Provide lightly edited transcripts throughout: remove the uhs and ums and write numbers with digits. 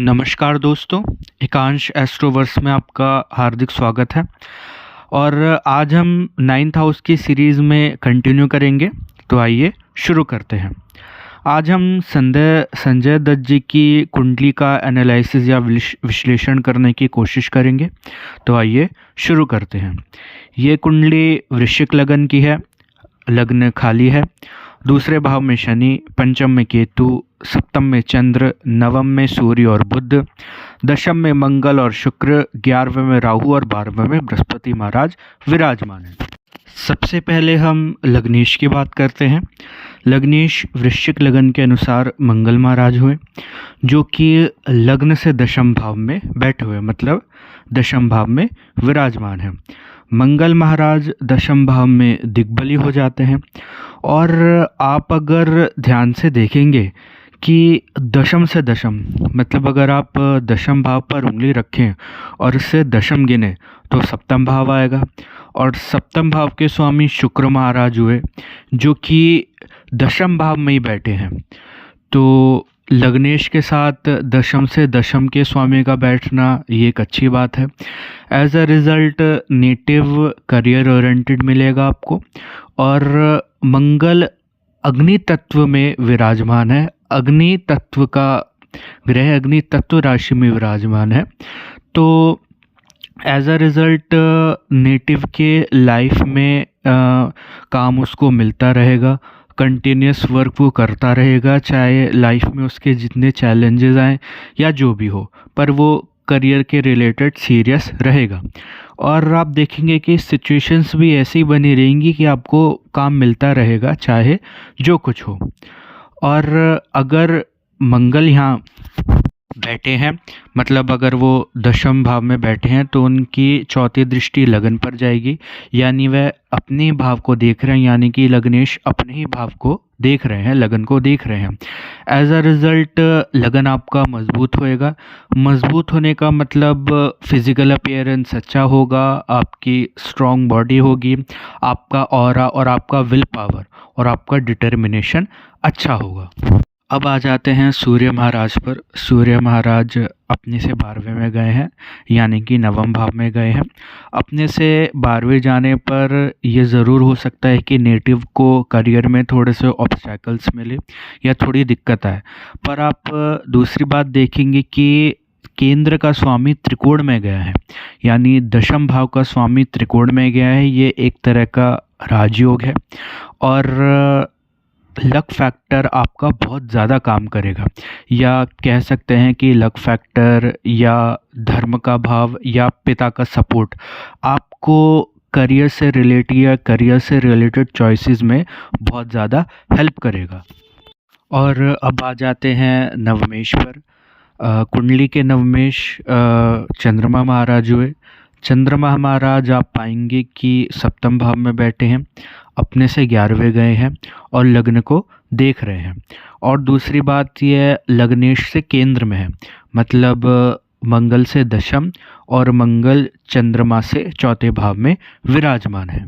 नमस्कार दोस्तों, एकांश एस्ट्रोवर्स में आपका हार्दिक स्वागत है। और आज हम नाइन्थ हाउस की सीरीज़ में कंटिन्यू करेंगे। तो आइए शुरू करते हैं। आज हम संजय दत्त जी की कुंडली का एनालिसिस या विश्लेषण करने की कोशिश करेंगे। तो आइए शुरू करते हैं। ये कुंडली वृश्चिक लगन की है, लग्न खाली है। दूसरे भाव में शनि, पंचम में केतु, सप्तम में चंद्र, नवम में सूर्य और बुध, दशम में मंगल और शुक्र, 11वें में राहु और 12वें में बृहस्पति महाराज विराजमान है। सबसे पहले हम लग्नेश की बात करते हैं। लग्नेश वृश्चिक लगन के अनुसार मंगल महाराज हुए, जो कि लग्न से दशम भाव में बैठे हुए, मतलब दशम भाव में विराजमान है। मंगल महाराज दशम भाव में दिग्बली हो जाते हैं। और आप अगर ध्यान से देखेंगे कि दशम से दशम, मतलब अगर आप दशम भाव पर उंगली रखें और इससे दशम गिने तो सप्तम भाव आएगा। और सप्तम भाव के स्वामी शुक्र महाराज हुए, जो कि दशम भाव में ही बैठे हैं। तो लग्नेश के साथ दशम से दशम के स्वामी का बैठना ये एक अच्छी बात है। As a result native career oriented मिलेगा आपको। और मंगल अग्नि तत्व में विराजमान है, अग्नि तत्व का ग्रह अग्नि तत्व राशि में विराजमान है। तो एज अ रिज़ल्ट नेटिव के लाइफ में काम उसको मिलता रहेगा, कंटिन्यूस वर्क वो करता रहेगा, चाहे लाइफ में उसके जितने चैलेंजेस आए या जो भी हो, पर वो करियर के रिलेटेड सीरियस रहेगा। और आप देखेंगे कि सिचुएशंस भी ऐसी बनी रहेंगी कि आपको काम मिलता रहेगा, चाहे जो कुछ हो। और अगर मंगल यहाँ बैठे हैं, मतलब अगर वो दशम भाव में बैठे हैं, तो उनकी चौथी दृष्टि लगन पर जाएगी, यानी वह अपने भाव को देख रहे हैं, यानी कि लग्नेश अपने ही भाव को देख रहे हैं, लगन को देख रहे हैं। एज अ रिज़ल्ट लगन आपका मजबूत होएगा। मजबूत होने का मतलब फिजिकल अपीयरेंस अच्छा होगा, आपकी स्ट्रॉन्ग बॉडी होगी, आपका ऑरा और आपका विल पावर और आपका डिटर्मिनेशन अच्छा होगा। अब आ जाते हैं सूर्य महाराज पर। सूर्य महाराज अपने से 12वें में गए हैं, यानी कि नवम भाव में गए हैं। अपने से 12वें जाने पर यह ज़रूर हो सकता है कि नेटिव को करियर में थोड़े से ऑब्स्टैकल्स मिले या थोड़ी दिक्कत आए। पर आप दूसरी बात देखेंगे कि केंद्र का स्वामी त्रिकोण में गया है, यानी दशम भाव का स्वामी त्रिकोण में गया है। ये एक तरह का राजयोग है। और लक फैक्टर आपका बहुत ज़्यादा काम करेगा, या कह सकते हैं कि लक फैक्टर या धर्म का भाव या पिता का सपोर्ट आपको करियर से रिलेटेड या करियर से रिलेटेड चॉइसेस में बहुत ज़्यादा हेल्प करेगा। और अब आ जाते हैं नवमेश पर। कुंडली के नवमेश चंद्रमा महाराज हुए। चंद्रमा महाराज आप पाएंगे कि सप्तम भाव में बैठे हैं, अपने से 11वें गए हैं और लग्न को देख रहे हैं। और दूसरी बात यह लग्नेश से केंद्र में है, मतलब मंगल से दशम और मंगल चंद्रमा से चौथे भाव में विराजमान है।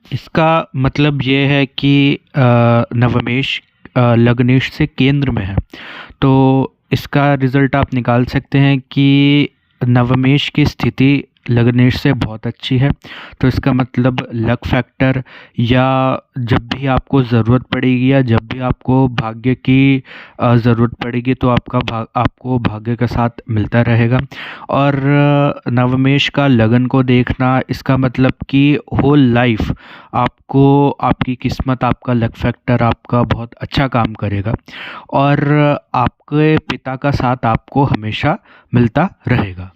इसका मतलब ये है कि नवमेश लग्नेश से केंद्र में है। तो इसका रिज़ल्ट आप निकाल सकते हैं कि नवमेश की स्थिति लग्नेश से बहुत अच्छी है। तो इसका मतलब लक फैक्टर, या जब भी आपको ज़रूरत पड़ेगी या जब भी आपको भाग्य की ज़रूरत पड़ेगी, तो आपको भाग्य का साथ मिलता रहेगा। और नवमेश का लगन को देखना, इसका मतलब कि होल लाइफ आपको आपकी किस्मत, आपका लक फैक्टर आपका बहुत अच्छा काम करेगा। और आपके पिता का साथ आपको हमेशा मिलता रहेगा।